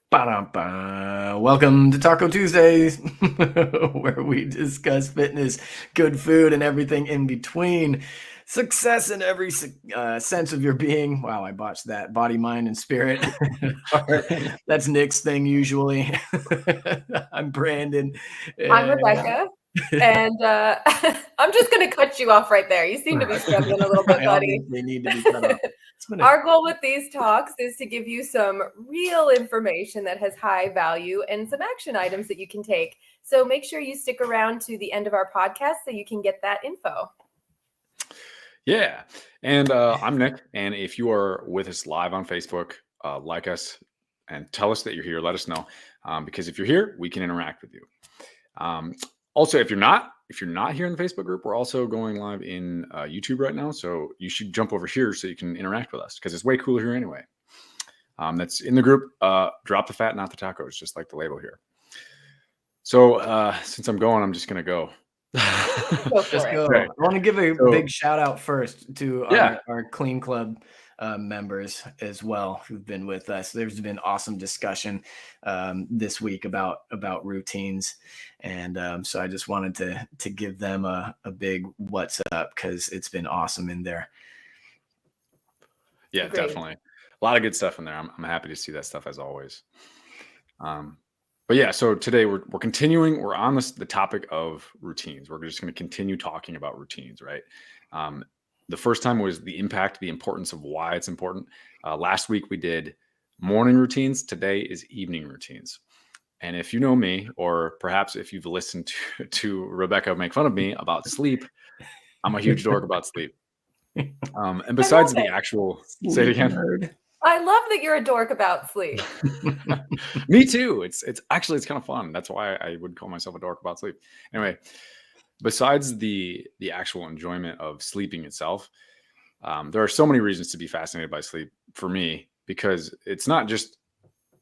Ba-dum-ba. Welcome to Taco Tuesdays, where we discuss fitness, good food, and everything in between. Success in every sense of your being. Wow, I botched that. Body, mind, and spirit. That's Nick's thing usually. I'm Brandon. I'm And, Rebecca, and I'm just going to cut you off right there. You seem to be struggling a little bit, I buddy. obviously need to be cut off. Our goal with these talks is to give you some real information that has high value and some action items that you can take. So make sure you stick around to the end of our podcast so you can get that info. Yeah. And I'm Nick. And if you are with us live on Facebook, like us and tell us that you're here. Let us know. Because if you're here, we can interact with you. Also, if you're not here in the Facebook group, we're also going live in YouTube right now. So you should jump over here so you can interact with us because it's way cooler here anyway. That's in the group. Drop the fat, not the tacos, just like the label here. So since I'm going, I'm just going to go. Let's go. I want to give a big shout out first to our Clean Club members as well who've been with us. There's been awesome discussion this week about routines, and so I just wanted to give them a big what's up because it's been awesome in there. Yeah, great. Definitely a lot of good stuff in there. I'm happy to see that stuff as always. But yeah, so today we're continuing. We're on the topic of routines. We're just going to continue talking about routines, right? The first time was the impact, the importance of why it's important. Last week we did morning routines. Today is evening routines. And if you know me, or perhaps if you've listened to Rebecca make fun of me about sleep, I'm a huge dork about sleep. And besides the actual, say it again. Nerd. I love that you're a dork about sleep. Me too. It's actually kind of fun. That's why I would call myself a dork about sleep. Anyway, besides the actual enjoyment of sleeping itself, there are so many reasons to be fascinated by sleep for me, because it's not just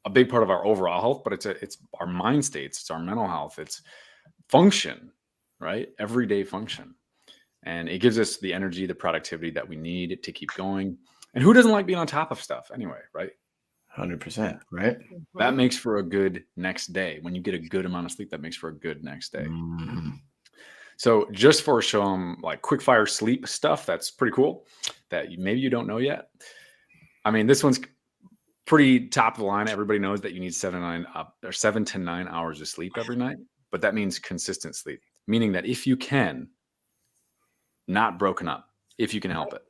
a big part of our overall health, but it's our mind states, it's our mental health, it's function, right? Everyday function. And it gives us the energy, the productivity that we need to keep going. And who doesn't like being on top of stuff anyway, right? 100%, right? That makes for a good next day. When you get a good amount of sleep, that makes for a good next day. Mm-hmm. So just for some like quick fire sleep stuff, that's pretty cool that maybe you don't know yet. I mean, this one's pretty top of the line. Everybody knows that you need 7 to 9 hours of sleep every night, but that means consistent sleep, meaning that if you can, not broken up, if you can help it.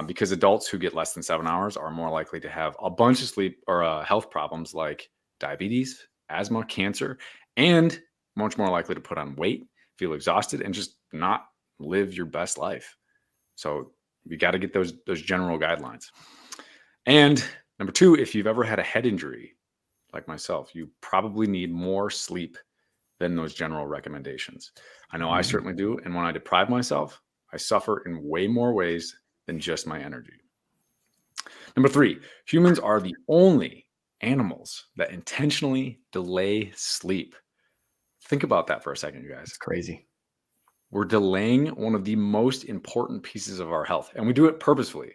Because adults who get less than 7 hours are more likely to have a bunch of sleep or health problems like diabetes, asthma, cancer, and much more likely to put on weight, feel exhausted, and just not live your best life. So you got to get those general guidelines. And number 2, if you've ever had a head injury like myself, you probably need more sleep than those general recommendations. I know I certainly do. And when I deprive myself, I suffer in way more ways than just my energy. Number 3, humans are the only animals that intentionally delay sleep. Think about that for a second, you guys. It's crazy. We're delaying one of the most important pieces of our health, and we do it purposefully.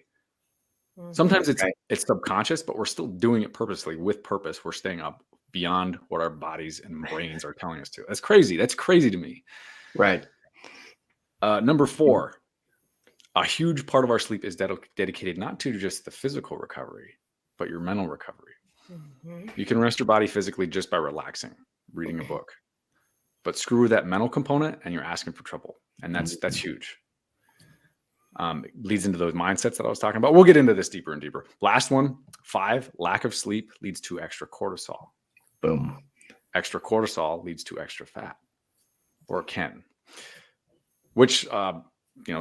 Sometimes it's subconscious, but we're still doing it purposely with purpose. We're staying up beyond what our bodies and brains are telling us to. That's crazy. That's crazy to me. Right. Number 4, a huge part of our sleep is dedicated not to just the physical recovery, but your mental recovery. Mm-hmm. You can rest your body physically just by relaxing, reading a book. But screw with that mental component and you're asking for trouble. And that's huge. It leads into those mindsets that I was talking about. We'll get into this deeper and deeper. Last one, 5, lack of sleep leads to extra cortisol. Boom. Extra cortisol leads to extra fat, or can, which,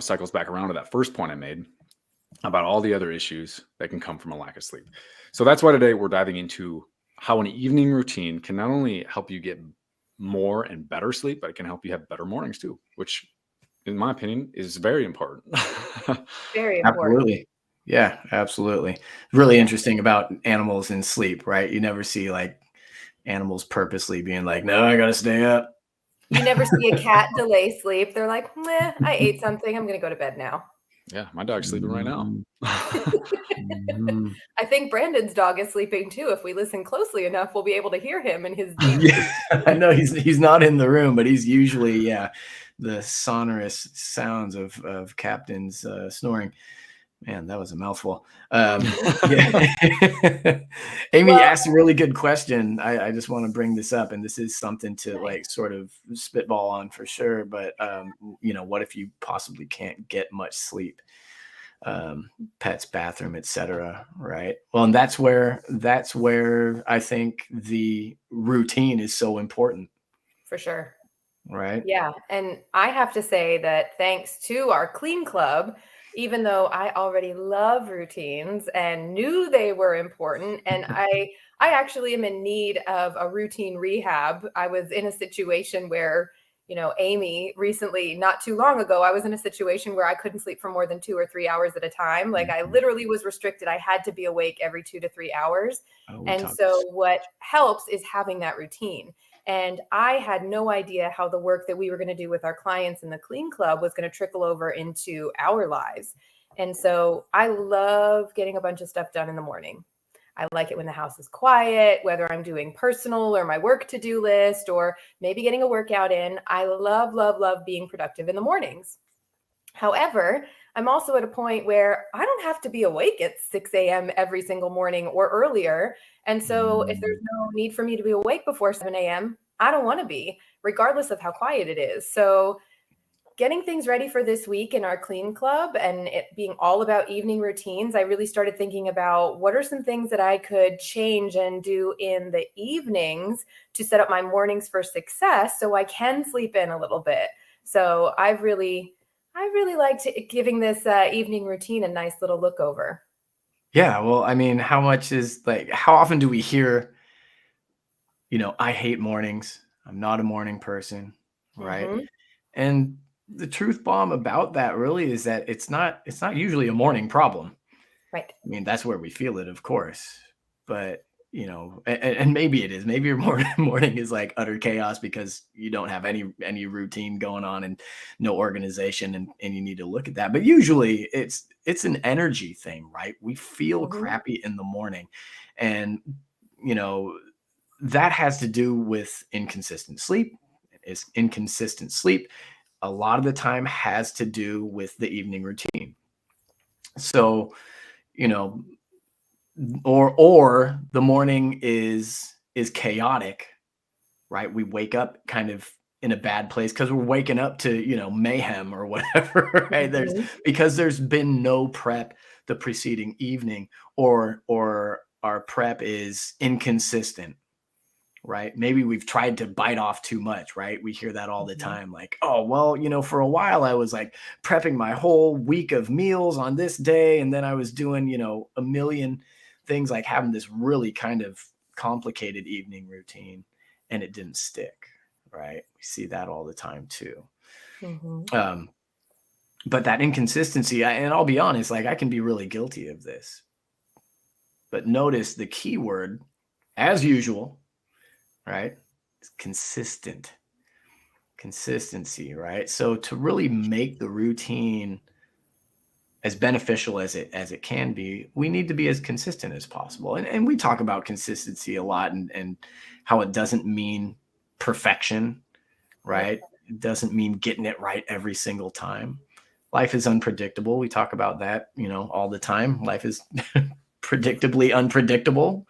cycles back around to that first point I made about all the other issues that can come from a lack of sleep. So that's why today we're diving into how an evening routine can not only help you get more and better sleep, but it can help you have better mornings too, which in my opinion is very important. Very important. Absolutely. Yeah, absolutely. Really interesting about animals in sleep, right? You never see like animals purposely being like, no, I got to stay up. You never see a cat delay sleep. They're like, I ate something. I'm going to go to bed now. Yeah, my dog's sleeping right now. I think Brandon's dog is sleeping too. If we listen closely enough, we'll be able to hear him and his deep. Yeah, I know he's not in the room, but he's usually the sonorous sounds of Captain's snoring. Man, that was a mouthful. Yeah. Amy asked a really good question. I just want to bring this up, and this is something to like sort of spitball on for sure. But what if you possibly can't get much sleep? Pets, bathroom, etc. Right. Well, and that's where I think the routine is so important. For sure. Right. Yeah. And I have to say that thanks to our clean club, even though I already love routines and knew they were important, and I actually am in need of a routine rehab. I was in a situation where, Amy recently, not too long ago, I was in a situation where I couldn't sleep for more than 2 or 3 hours at a time. Like I literally was restricted. I had to be awake every 2 to 3 hours. And so what helps is having that routine. And I had no idea how the work that we were going to do with our clients in the Clean Club was going to trickle over into our lives. And so I love getting a bunch of stuff done in the morning. I like it when the house is quiet, whether I'm doing personal or my work to-do list, or maybe getting a workout in. I love, love, love being productive in the mornings. However, I'm also at a point where I don't have to be awake at 6 a.m. every single morning or earlier. And so if there's no need for me to be awake before 7 a.m., I don't want to be, regardless of how quiet it is. So getting things ready for this week in our Clean Club and it being all about evening routines, I really started thinking about what are some things that I could change and do in the evenings to set up my mornings for success so I can sleep in a little bit. So I really liked giving this evening routine a nice little look over. Yeah. Well, I mean, how often do we hear, I hate mornings. I'm not a morning person. Right. Mm-hmm. And the truth bomb about that really is that it's not usually a morning problem. Right. I mean, that's where we feel it, of course. But, and maybe it is. Maybe your morning is like utter chaos because you don't have any routine going on and no organization and you need to look at that. But usually it's an energy thing, right? We feel crappy in the morning. And, that has to do with inconsistent sleep. Inconsistent sleep a lot of the time has to do with the evening routine. So, or the morning is chaotic, right? We wake up kind of in a bad place because we're waking up to, mayhem or whatever, right? Because there's been no prep the preceding evening, or our prep is inconsistent. Right. Maybe we've tried to bite off too much. Right. We hear that all the time. Like, oh, well, for a while I was like prepping my whole week of meals on this day. And then I was doing, a million things, like having this really kind of complicated evening routine, and it didn't stick. Right. We see that all the time too. But that inconsistency, and I'll be honest, like I can be really guilty of this. But notice the key word, as usual, right? It's consistency, right? So to really make the routine as beneficial as it can be, we need to be as consistent as possible. And we talk about consistency a lot and how it doesn't mean perfection, right? It doesn't mean getting it right every single time. Life is unpredictable. We talk about that, all the time. Life is predictably unpredictable.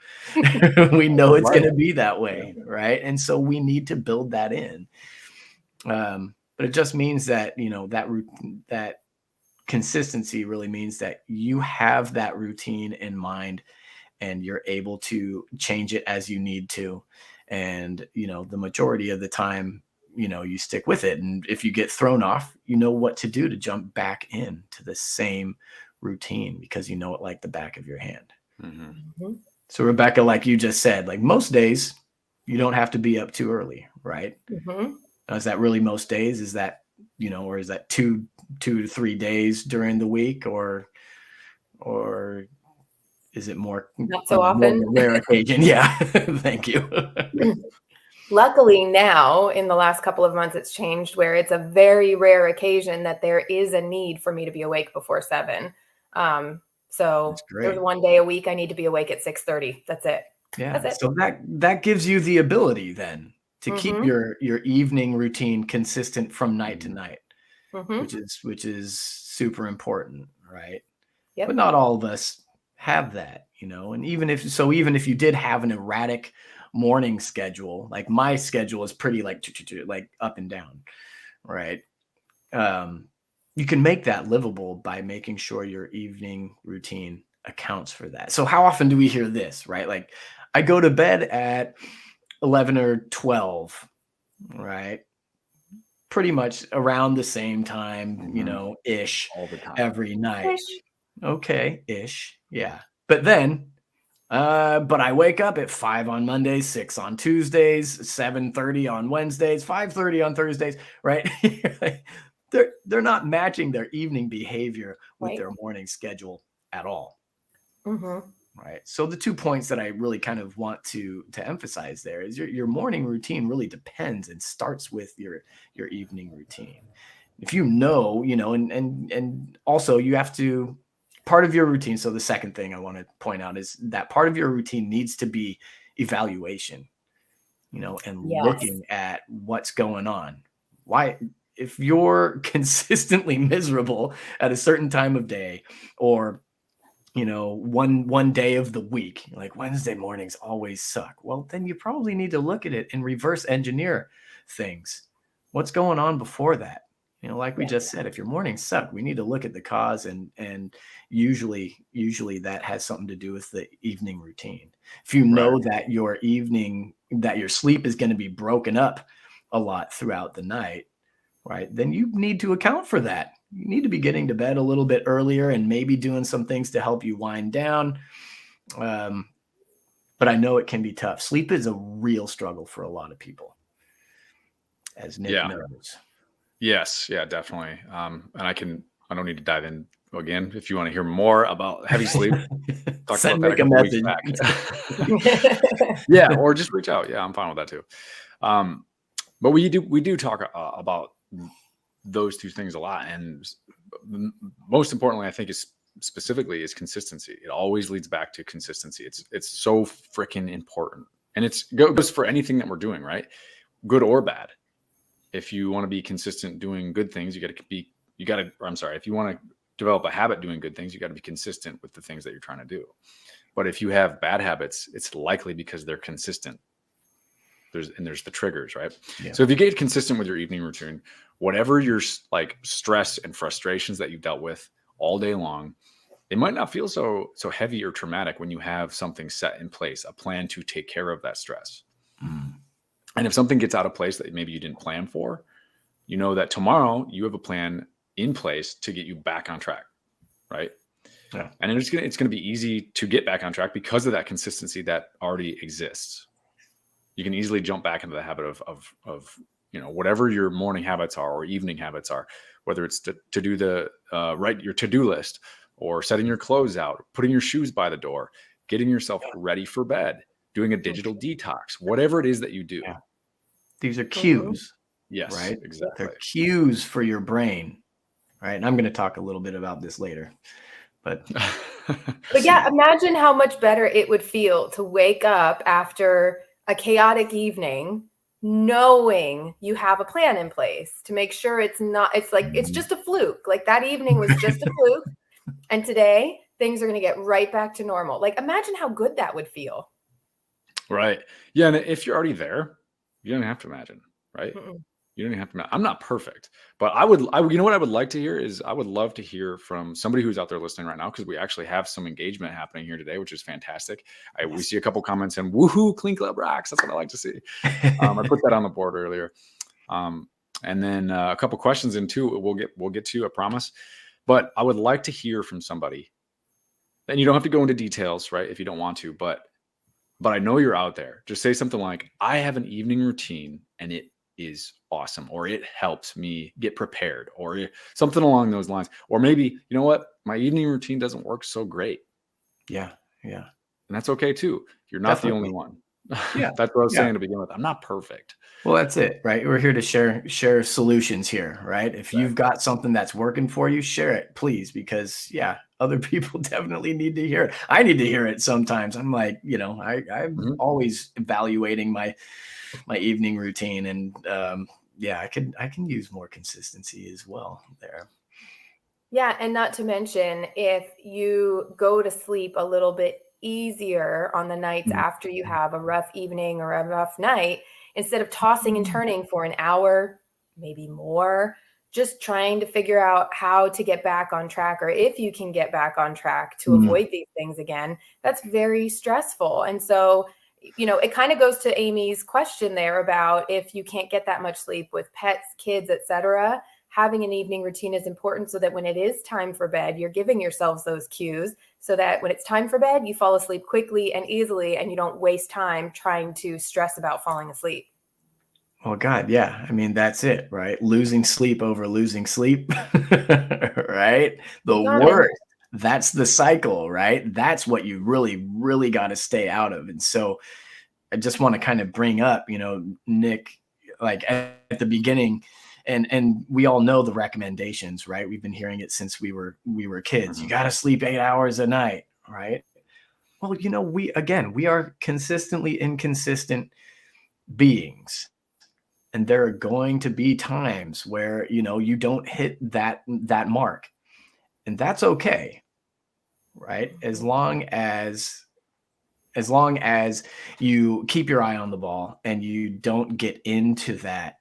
We know it's going to be that way, right? And so we need to build that in. But it just means that that consistency really means that you have that routine in mind and you're able to change it as you need to. And the majority of the time, you stick with it. And if you get thrown off, you know what to do to jump back in to the same routine because you know it like the back of your hand. So Rebecca, like you just said, like most days you don't have to be up too early, right? Is that really most days? Is that, or is that two to 3 days during the week, or is it more not so often? More rare occasion? Yeah. Thank you. Luckily now, in the last couple of months, it's changed where it's a very rare occasion that there is a need for me to be awake before 7. So there's one day a week I need to be awake at 6:30. That's it. Yeah. That's it. So that gives you the ability then to keep your evening routine consistent from night to night, which is super important, right? Yep. But not all of us have that, and even if you did have an erratic morning schedule, like my schedule is pretty like up and down, right? You can make that livable by making sure your evening routine accounts for that. So how often do we hear this, right? Like I go to bed at 11 or 12, right? Pretty much around the same time, ish, all the time, every night. Okay, ish. Yeah. But then, but I wake up at 5 on Mondays, 6 on Tuesdays, 7:30 on Wednesdays, 5:30 on Thursdays, right? They're not matching their evening behavior with their morning schedule at all. Right. So the 2 points that I really kind of want to emphasize there is your morning routine really depends and starts with your evening routine. If and also you have to, part of your routine. So the second thing I want to point out is that part of your routine needs to be evaluation, and looking at what's going on. Why, if you're consistently miserable at a certain time of day, or one day of the week, like Wednesday mornings always suck, well, then you probably need to look at it and reverse engineer things. What's going on before that? Like we just said, if your mornings suck, we need to look at the cause, and usually that has something to do with the evening routine. If you know that your sleep is going to be broken up a lot throughout the night, right, then you need to account for that. You need to be getting to bed a little bit earlier and maybe doing some things to help you wind down. But I know it can be tough. Sleep is a real struggle for a lot of people, as Nick knows. Yes. Yeah, definitely. And I don't need to dive in again. If you want to hear more about heavy sleep, talk Send about that Nick a couple weeks back. Yeah. Or just reach out. Yeah. I'm fine with that too. But we do talk about those two things a lot. And most importantly, I think is consistency. It always leads back to consistency. It's so freaking important. And it goes for anything that we're doing, right? Good or bad. If you want to be consistent doing good things, if you want to develop a habit doing good things, you got to be consistent with the things that you're trying to do. But if you have bad habits, it's likely because they're consistent. There's the triggers, right? Yeah. So if you get consistent with your evening routine, whatever your like stress and frustrations that you've dealt with all day long, it might not feel so heavy or traumatic when you have something set in place, a plan to take care of that stress. And if something gets out of place that maybe you didn't plan for, you know that tomorrow you have a plan in place to get you back on track, right? Yeah. And it's going to be easy to get back on track because of that consistency that already exists. You can easily jump back into the habit of whatever your morning habits are or evening habits are, whether it's to do write your to-do list, or setting your clothes out, putting your shoes by the door, getting yourself ready for bed, doing a digital detox, whatever it is that you do. Yeah. These are cues. Yes, right? Exactly. They're cues for your brain, right? And I'm going to talk a little bit about this later, but yeah, imagine how much better it would feel to wake up after a chaotic evening, knowing you have a plan in place to make sure it's just a fluke. Like that evening was just a fluke. And today things are going to get right back to normal. Like imagine how good that would feel. Right. Yeah. And if you're already there, you don't have to imagine, right? You don't even have to. I'm not perfect, but what I would like to hear is, I would love to hear from somebody who's out there listening right now, because we actually have some engagement happening here today, which is fantastic. We see a couple comments and woohoo, Clean Club rocks. That's what I like to see. I put that on the board earlier. And then a couple questions in too. We'll get to, I promise. But I would like to hear from somebody. And you don't have to go into details, right? If you don't want to, but I know you're out there. Just say something like, I have an evening routine and it is awesome, or it helps me get prepared, or something along those lines. Or maybe, you know what, my evening routine doesn't work so great. Yeah. And that's okay too. You're not the only one. Yeah. That's what I was saying to begin with. I'm not perfect. Well, that's it, right? We're here to share solutions here, right? If you've got something that's working for you, share it, please, because yeah, other people definitely need to hear it. I need to hear it sometimes. I'm like, I'm always evaluating my evening routine, and yeah, I can use more consistency as well there. Yeah, and not to mention, if you go to sleep a little bit easier on the nights after you have a rough evening or a rough night, instead of tossing and turning for an hour, maybe more, just trying to figure out how to get back on track, or if you can get back on track to avoid these things again, that's very stressful. And so, it kind of goes to Amy's question there about if you can't get that much sleep with pets, kids, etc. Having an evening routine is important so that when it is time for bed, you're giving yourselves those cues so that when it's time for bed, you fall asleep quickly and easily, and you don't waste time trying to stress about falling asleep. Oh God, yeah. I mean, that's it, right? Losing sleep over losing sleep, right? The worst. That's the cycle, right? That's what you really, really got to stay out of. And so I just want to kind of bring up, Nick, like at the beginning, and we all know the recommendations, right? We've been hearing it since we were kids. You got to sleep 8 hours a night, right? Well, we are consistently inconsistent beings. And there are going to be times where, you don't hit that mark. And that's okay, right? As long as you keep your eye on the ball and you don't get into that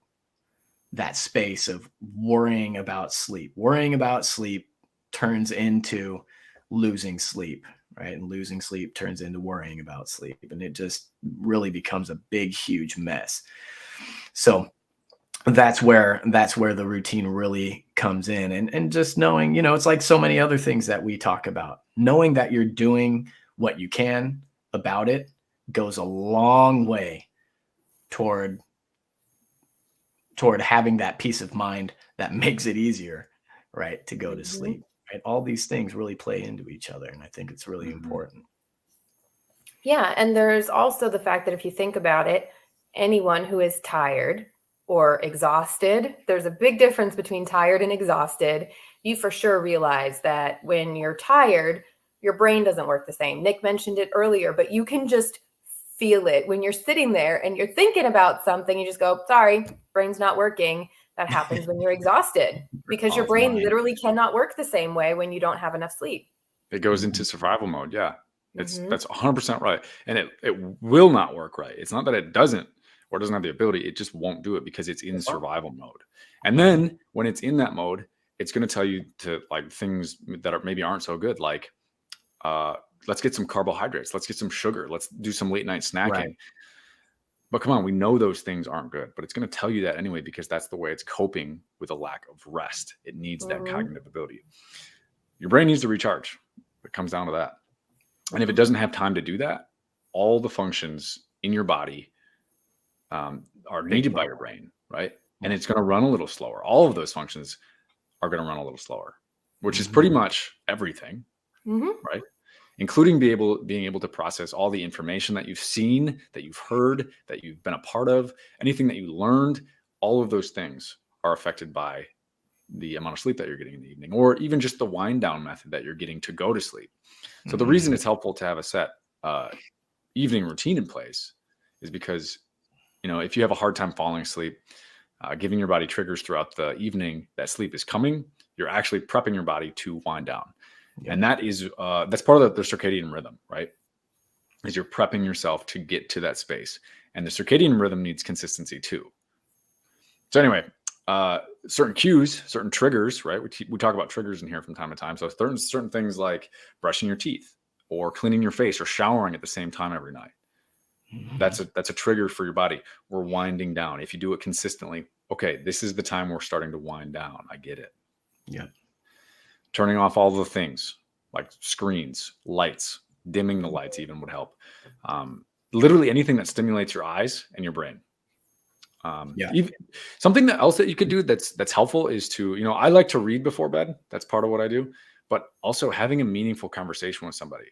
space of worrying about sleep. Worrying about sleep turns into losing sleep, right? And losing sleep turns into worrying about sleep. And it just really becomes a big, huge mess. So that's where the routine really comes in. And just knowing, it's like so many other things that we talk about. Knowing that you're doing what you can about it goes a long way toward having that peace of mind that makes it easier, right, to go to sleep. Right? All these things really play into each other, and I think it's really important. Yeah, and there's also the fact that if you think about it, anyone who is tired or exhausted, there's a big difference between tired and exhausted. You for sure realize that when you're tired, your brain doesn't work the same. Nick mentioned it earlier, but you can just feel it when you're sitting there and you're thinking about something. You just go, sorry, brain's not working. That happens when you're exhausted because your brain literally cannot work the same way when you don't have enough sleep. It goes into survival mode. Yeah, that's 100% right. And it will not work right. It's not that it doesn't or doesn't have the ability. It just won't do it because it's in survival mode. And then when it's in that mode, it's going to tell you to like things that maybe aren't so good. Like, let's get some carbohydrates. Let's get some sugar. Let's do some late night snacking. Right. But come on, we know those things aren't good, but it's going to tell you that anyway, because that's the way it's coping with a lack of rest. It needs that cognitive ability. Your brain needs to recharge. It comes down to that. And if it doesn't have time to do that, all the functions in your body are needed by your brain, right? And it's going to run a little slower. All of those functions are going to run a little slower, which is pretty much everything, right? Including being able to process all the information that you've seen, that you've heard, that you've been a part of, anything that you learned. All of those things are affected by the amount of sleep that you're getting in the evening, or even just the wind down method that you're getting to go to sleep. So the reason it's helpful to have a set evening routine in place is because, if you have a hard time falling asleep, giving your body triggers throughout the evening that sleep is coming, you're actually prepping your body to wind down. Yeah. And that is that's part of the circadian rhythm, right? Is you're prepping yourself to get to that space. And the circadian rhythm needs consistency too. So anyway, certain cues, certain triggers, right? We talk about triggers in here from time to time. So certain things like brushing your teeth or cleaning your face or showering at the same time every night. That's a trigger for your body. We're winding down. If you do it consistently, okay, this is the time we're starting to wind down. I get it. Yeah. Turning off all the things like screens, lights, dimming the lights even would help. Literally anything that stimulates your eyes and your brain. Something else that you could do that's helpful is to, I like to read before bed. That's part of what I do. But also having a meaningful conversation with somebody.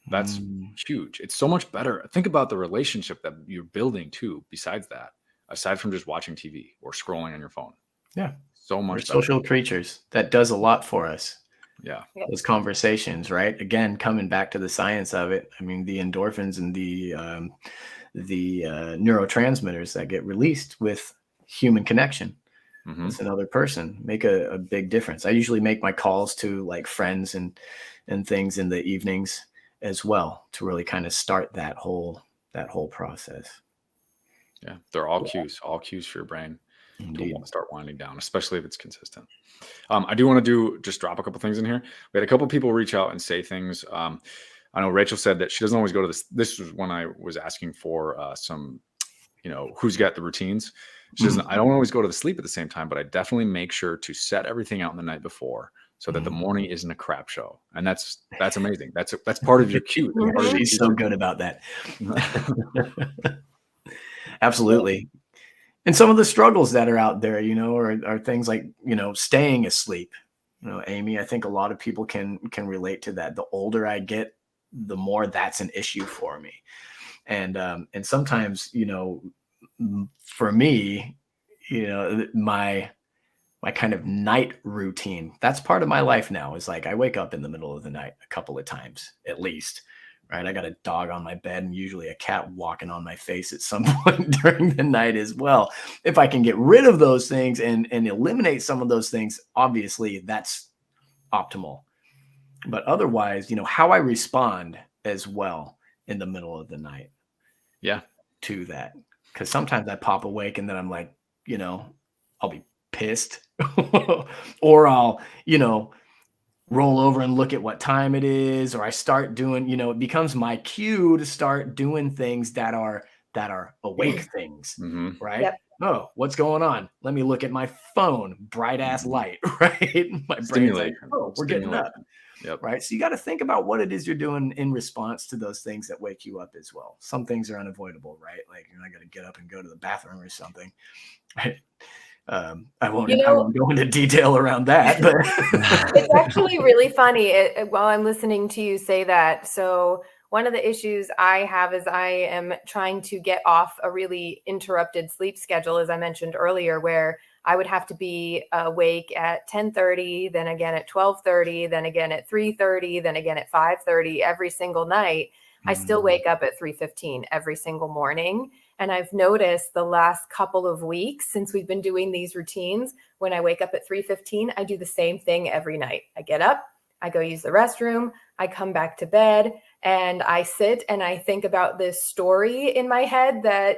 That's huge. It's so much better. Think about the relationship that you're building too, besides that, aside from just watching TV or scrolling on your phone. Yeah. So much We're better. social creatures. That does a lot for us. Yeah. Those conversations, right? Again, coming back to the science of it. I mean, the endorphins and the neurotransmitters that get released with human connection with another person make a big difference. I usually make my calls to like friends and things in the evenings as well to really kind of start that whole process. Yeah, they're all cues for your brain to start winding down, especially if it's consistent. I do want to just drop a couple things in here. We had a couple people reach out and say things. I know Rachel said that she doesn't always go to this. This was when I was asking for some, who's got the routines. She doesn't. I don't always go to the sleep at the same time, but I definitely make sure to set everything out in the night before so that the morning isn't a crap show. And that's amazing. That's part of your cue. She's so good about that. Absolutely. And some of the struggles that are out there, are things like, staying asleep. Amy, I think a lot of people can relate to that. The older I get, the more that's an issue for me. And sometimes, for me, my kind of night routine, that's part of my life now, is like I wake up in the middle of the night a couple of times at least. Right. I got a dog on my bed and usually a cat walking on my face at some point during the night as well. If I can get rid of those things and eliminate some of those things, obviously that's optimal. But otherwise, how I respond as well in the middle of the night. Yeah. To that. Because sometimes I pop awake and then I'm like, I'll be pissed or I'll, roll over and look at what time it is, or I start doing, it becomes my cue to start doing things that are awake things, right? Yep. Oh, what's going on? Let me look at my phone, bright ass light, right? My brain's like, oh, we're getting up. Yep. Right. So you got to think about what it is you're doing in response to those things that wake you up as well. Some things are unavoidable, right? Like you're not going to get up and go to the bathroom or something. Right? I won't go into detail around that, but it's actually really funny while I'm listening to you say that. So one of the issues I have is I am trying to get off a really interrupted sleep schedule, as I mentioned earlier, where I would have to be awake at 10:30, then again at 12:30, then again at 3:30, then again at 5:30 every single night. I still wake up at 3:15 every single morning. And I've noticed the last couple of weeks since we've been doing these routines, when I wake up at 3:15, I do the same thing every night. I get up, I go use the restroom, I come back to bed, and I sit and I think about this story in my head that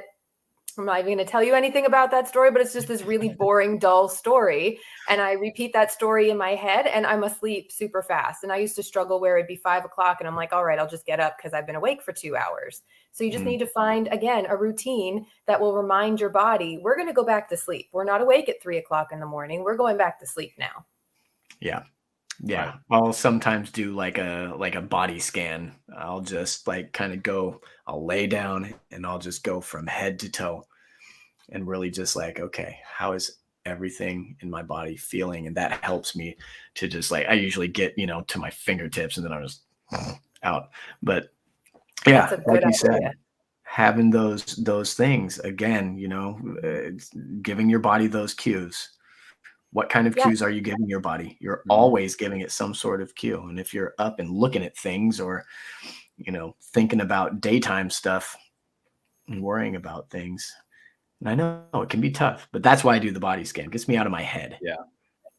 I'm not even going to tell you anything about that story, but it's just this really boring, dull story. And I repeat that story in my head and I'm asleep super fast. And I used to struggle where it'd be 5 o'clock and I'm like, all right, I'll just get up because I've been awake for 2 hours. So you just need to find, again, a routine that will remind your body, we're going to go back to sleep. We're not awake at 3 o'clock in the morning. We're going back to sleep now. Yeah. Yeah. Right. I'll sometimes do like a body scan. I'll just I'll lay down and I'll just go from head to toe and really just like, okay, how is everything in my body feeling? And that helps me to just like, I usually get, to my fingertips and then I'm just out. But yeah, like you said, having those things again, giving your body those cues. What kind of cues are you giving your body? You're always giving it some sort of cue. And if you're up and looking at things or, thinking about daytime stuff and worrying about things, and I know it can be tough, but that's why I do the body scan. It gets me out of my head. Yeah.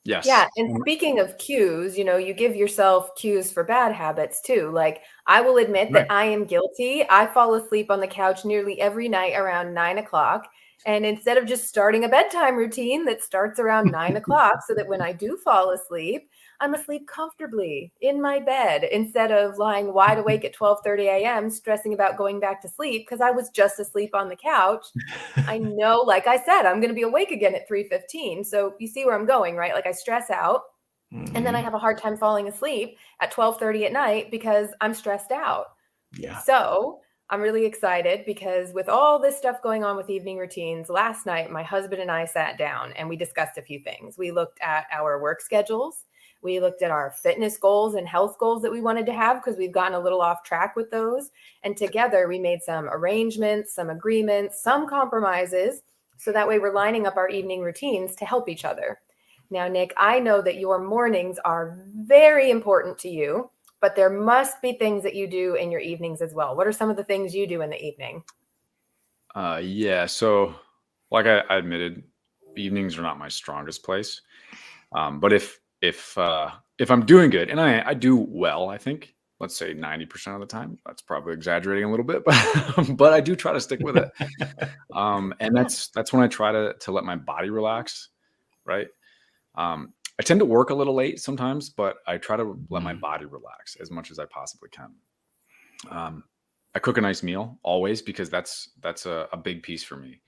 Yes. Yeah. And speaking of cues, you give yourself cues for bad habits too. Like I will admit that I am guilty. I fall asleep on the couch nearly every night around 9 o'clock. And instead of just starting a bedtime routine that starts around 9 o'clock so that when I do fall asleep, I'm asleep comfortably in my bed instead of lying wide awake at 12:30 a.m. stressing about going back to sleep because I was just asleep on the couch. I know, like I said, I'm going to be awake again at 3:15. So you see where I'm going, right? Like I stress out and then I have a hard time falling asleep at 12:30 at night because I'm stressed out. Yeah. So I'm really excited because with all this stuff going on with evening routines, last night, my husband and I sat down and we discussed a few things. We looked at our work schedules. We looked at our fitness goals and health goals that we wanted to have because we've gotten a little off track with those. And together we made some arrangements, some agreements, some compromises. So that way we're lining up our evening routines to help each other. Now, Nick, I know that your mornings are very important to you, but there must be things that you do in your evenings as well. What are some of the things you do in the evening? Yeah. So like I admitted, evenings are not my strongest place. But if I'm doing good, and I do well, I think, let's say 90% of the time, that's probably exaggerating a little bit, but I do try to stick with it. And that's when I try to let my body relax, right? I tend to work a little late sometimes, but I try to let my body relax as much as I possibly can. I cook a nice meal always because that's a big piece for me.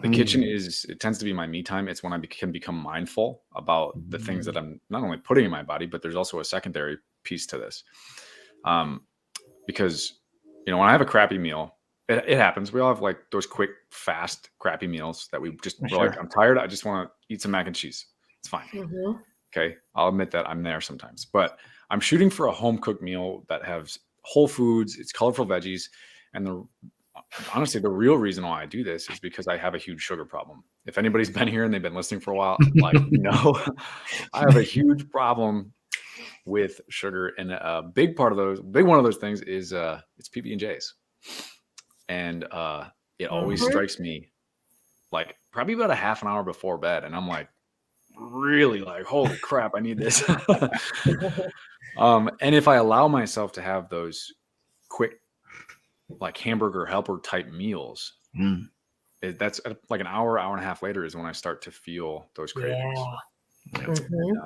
The kitchen it tends to be my me time. It's when I can become mindful about the things that I'm not only putting in my body, but there's also a secondary piece to this. Because, when I have a crappy meal, it happens. We all have like those quick, fast, crappy meals that we're like, I'm tired. I just want to eat some mac and cheese. It's fine. Mm-hmm. Okay. I'll admit that I'm there sometimes, but I'm shooting for a home cooked meal that has whole foods, it's colorful veggies. And honestly, the real reason why I do this is because I have a huge sugar problem. If anybody's been here and they've been listening for a while, like, I have a huge problem with sugar. And a big one of those things is it's PB&Js. And it always strikes me like probably about a half an hour before bed. And I'm like, really like, holy crap, I need this. And if I allow myself to have those quick, like hamburger helper type meals, that's like an hour and a half later is when I start to feel those cravings. Yeah. Mm-hmm.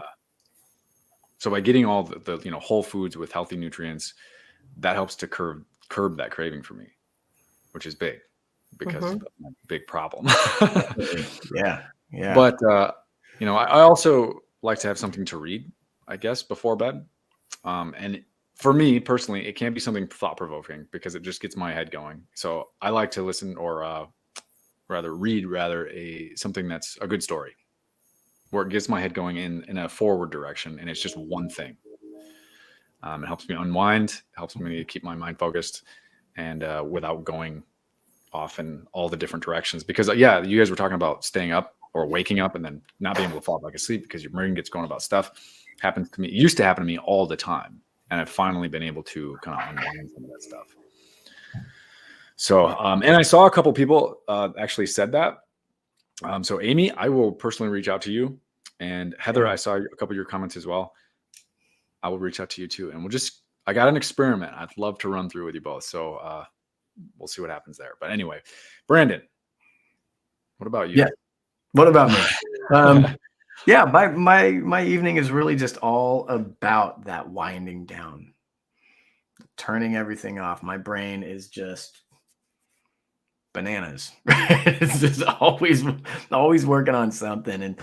So by getting all the whole foods with healthy nutrients, that helps to curb that craving for me, which is big because of my big problem. Yeah. But I also like to have something to read, I guess, before bed. And for me personally, it can't be something thought-provoking because it just gets my head going. So I like to listen or read something that's a good story where it gets my head going in a forward direction. And it's just one thing. It helps me unwind, helps me keep my mind focused and without going off in all the different directions. Because you guys were talking about staying up or waking up and then not being able to fall back asleep because your brain gets going about stuff. Happens to me. It used to happen to me all the time. And I've finally been able to kind of unwind some of that stuff. So, and I saw a couple people actually said that. So Amy, I will personally reach out to you. And Heather, I saw a couple of your comments as well. I will reach out to you too. And I got an experiment I'd love to run through with you both. So we'll see what happens there. But anyway, Brandon, what about you? Yeah. What about me? Yeah, my evening is really just all about that winding down, turning everything off. My brain is just bananas. It's just always working on something. And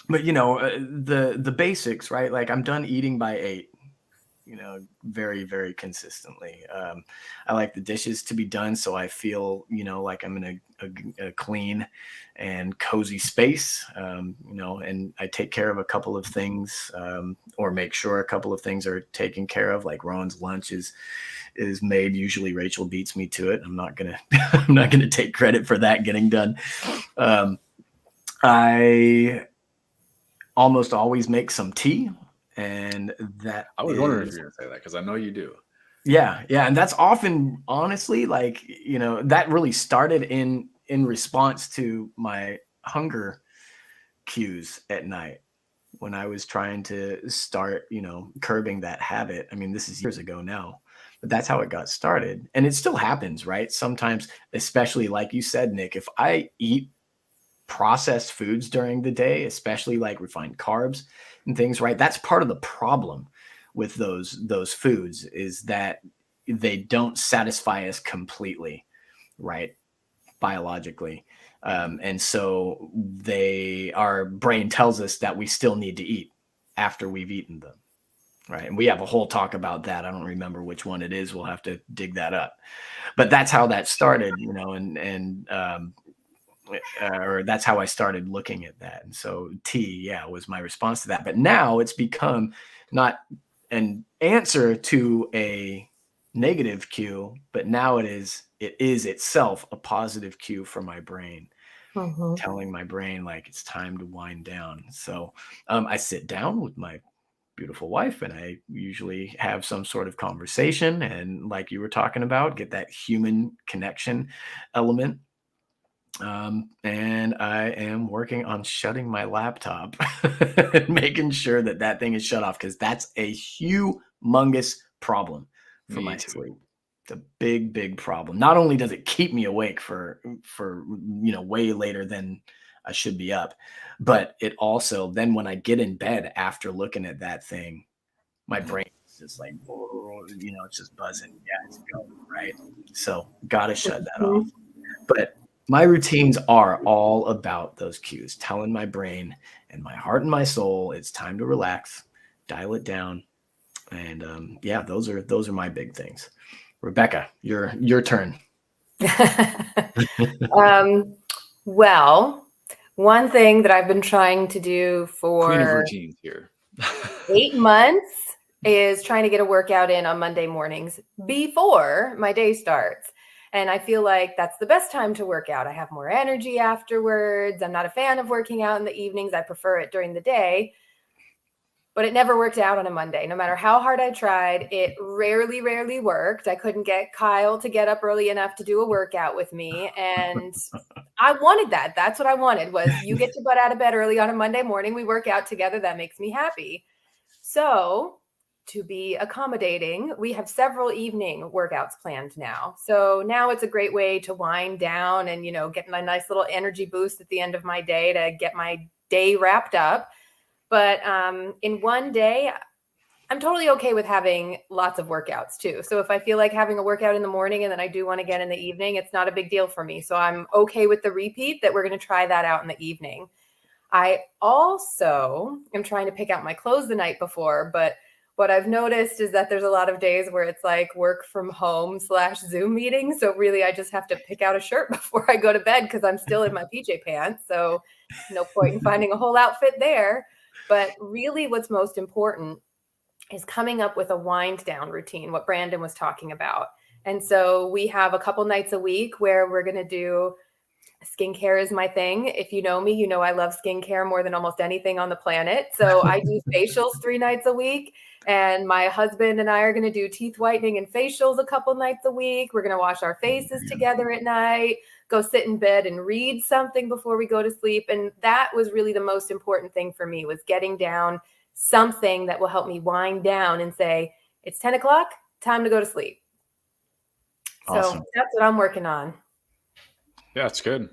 but the basics, right? Like I'm done eating by 8. Very, very consistently. I like the dishes to be done so I feel, like I'm in a clean and cozy space, and I take care of a couple of things or make sure a couple of things are taken care of. Like Rowan's lunch is made. Usually Rachel beats me to it. I'm not gonna take credit for that getting done. I almost always make some tea. And that I was wondering if you're gonna say that because I know you do. Yeah. And that's often, honestly, like, that really started in response to my hunger cues at night when I was trying to start, curbing that habit. I mean, this is years ago now, but that's how it got started. And it still happens, right? Sometimes, especially like you said, Nick, if I eat processed foods during the day, especially like refined carbs and things, right? That's part of the problem with those foods is that they don't satisfy us completely, right? Biologically. And so our brain tells us that we still need to eat after we've eaten them. Right. And we have a whole talk about that. I don't remember which one it is. We'll have to dig that up. But that's how that started, and or that's how I started looking at that. And so T, was my response to that. But now it's become not an answer to a negative cue, but now it is itself a positive cue for my brain, telling my brain like it's time to wind down. So I sit down with my beautiful wife and I usually have some sort of conversation, and like you were talking about, get that human connection element. And I am working on shutting my laptop and making sure that that thing is shut off, because that's a humongous problem for my sleep. It's a big, big problem. Not only does it keep me awake for way later than I should be up, but it also, then when I get in bed after looking at that thing, my brain is just like, it's just buzzing. Yeah, it's going, right? So gotta shut that off. But my routines are all about those cues, telling my brain and my heart and my soul it's time to relax, dial it down. And those are my big things. Rebecca, your turn. Well, one thing that I've been trying to do for Queen of routines here. 8 months is trying to get a workout in on Monday mornings before my day starts. And I feel like that's the best time to work out. I have more energy afterwards. I'm not a fan of working out in the evenings. I prefer it during the day. But it never worked out on a Monday. No matter how hard I tried, it rarely worked. I couldn't get Kyle to get up early enough to do a workout with me. And I wanted that. That's what I wanted, was you get your butt out of bed early on a Monday morning. We work out together. That makes me happy. So to be accommodating, we have several evening workouts planned now. So now it's a great way to wind down and, get my nice little energy boost at the end of my day to get my day wrapped up. But in one day, I'm totally okay with having lots of workouts too. So if I feel like having a workout in the morning and then I do one again in the evening, it's not a big deal for me. So I'm okay with the repeat that we're going to try that out in the evening. I also am trying to pick out my clothes the night before, but what I've noticed is that there's a lot of days where it's like work from home / Zoom meeting. So really, I just have to pick out a shirt before I go to bed because I'm still in my PJ pants. So no point in finding a whole outfit there. But really what's most important is coming up with a wind down routine, what Brandon was talking about. And so we have a couple nights a week where we're going to do skincare is my thing. If you know me, you know I love skincare more than almost anything on the planet. So I do facials 3 nights a week. And my husband and I are going to do teeth whitening and facials a couple nights a week. We're going to wash our faces together at night, go sit in bed and read something before we go to sleep. And that was really the most important thing for me, was getting down something that will help me wind down and say, it's 10 o'clock, time to go to sleep. Awesome. So that's what I'm working on. Yeah, it's good.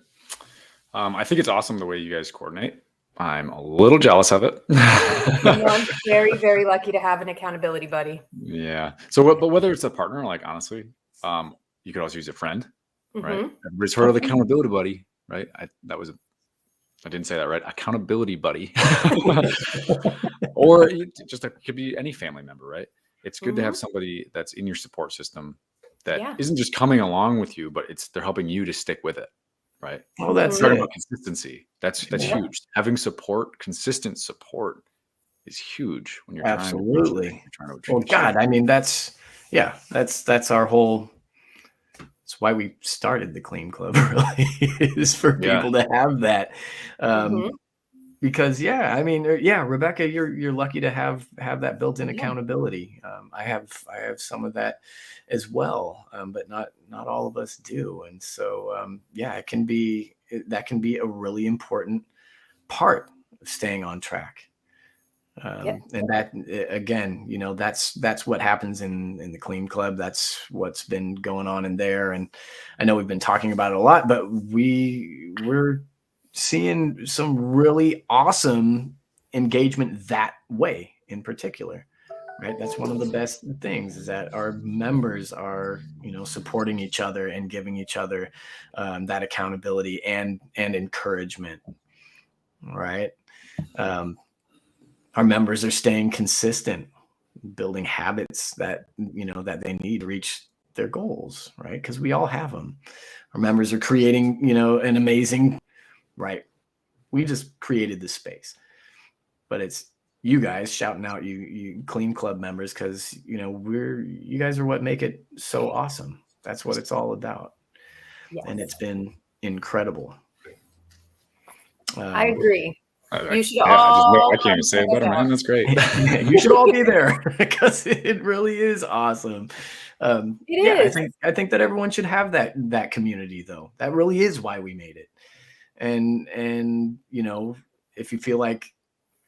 I think it's awesome the way you guys coordinate. I'm a little jealous of it. I'm very, very lucky to have an accountability buddy. Yeah. So, but whether it's a partner, like honestly, you could also use a friend, right? Everybody's heard of the accountability buddy, right? I didn't say that right. Accountability buddy, or it could be any family member, right? It's good to have somebody that's in your support system that isn't just coming along with you, but they're helping you to stick with it. Right. Well, that's talking about consistency. That's huge. Having support, consistent support, is huge when you're trying to achieve. Well, God, I mean, that's our whole. That's why we started the Clean Club. Really, is for people to have that. Because I mean, Rebecca, you're lucky to have that built-in accountability. I have some of that as well, but not all of us do. And so that can be a really important part of staying on track. And that, again, that's what happens in the Clean Club. That's what's been going on in there. And I know we've been talking about it a lot, but we're seeing some really awesome engagement that way in particular, right? That's one of the best things, is that our members are, supporting each other and giving each other that accountability and encouragement, right? Our members are staying consistent, building habits that they need to reach their goals, right? Because we all have them. Our members are creating, an amazing right? We just created the space, but it's you guys shouting out you Clean Club members, because you guys are what make it so awesome. That's what it's all about. Yes. And it's been incredible. I agree. You should I can't even say it better, man. That's great. You should all be there, because it really is awesome. It is. I think that everyone should have that community, though. That really is why we made it. And if you feel like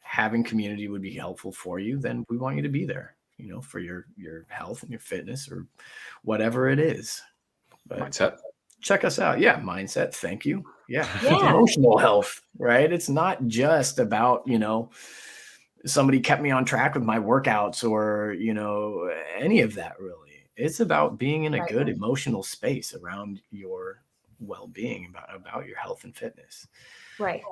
having community would be helpful for you, then we want you to be there, for your health and your fitness or whatever it is. But mindset. Check us out. Yeah. Mindset. Thank you. Yeah. Emotional health, right? It's not just about, somebody kept me on track with my workouts or, any of that really. It's about being in a good emotional space around your well-being, about your health and fitness. Right.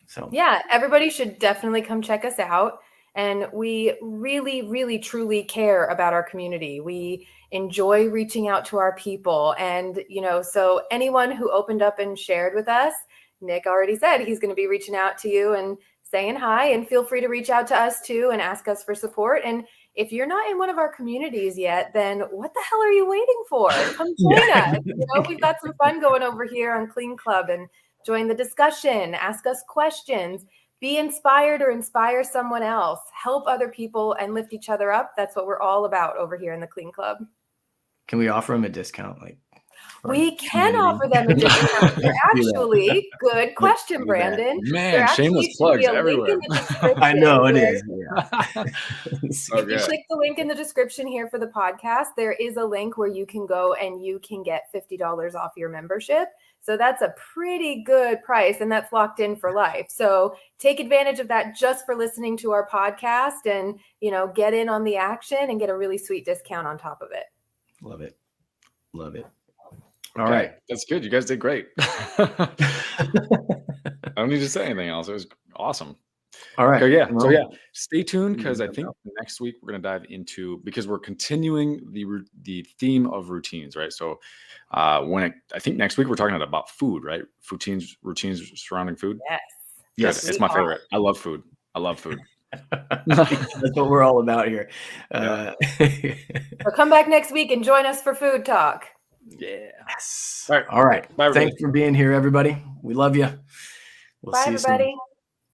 So yeah, everybody should definitely come check us out. And we really, really, truly care about our community. We enjoy reaching out to our people. And, so anyone who opened up and shared with us, Nick already said he's going to be reaching out to you and saying hi, and feel free to reach out to us too and ask us for support. And if you're not in one of our communities yet, then what the hell are you waiting for? Come join us. We've got some fun going over here on Clean Club, and join the discussion, ask us questions, be inspired or inspire someone else, help other people and lift each other up. That's what we're all about over here in the Clean Club. Can we offer them a discount? We can offer them a discount. Actually, good question, Brandon. Man, shameless plugs everywhere. I know it is. Yeah. If you click the link in the description here for the podcast, there is a link where you can go and you can get $50 off your membership. So that's a pretty good price, and that's locked in for life. So take advantage of that just for listening to our podcast, and, get in on the action and get a really sweet discount on top of it. Love it. Love it. All right. That's good. You guys did great. I don't need to say anything else. It was awesome. All right. Okay, yeah. So stay tuned, because I think next week we're going to dive into, because we're continuing the theme of routines, right? So I think next week we're talking about food, right? Routines surrounding food. Yes. It's my favorite. I love food. That's what we're all about here. So come back next week and join us for food talk. Yes. All right. Bye, thanks for being here, everybody. We love you. Bye, everybody.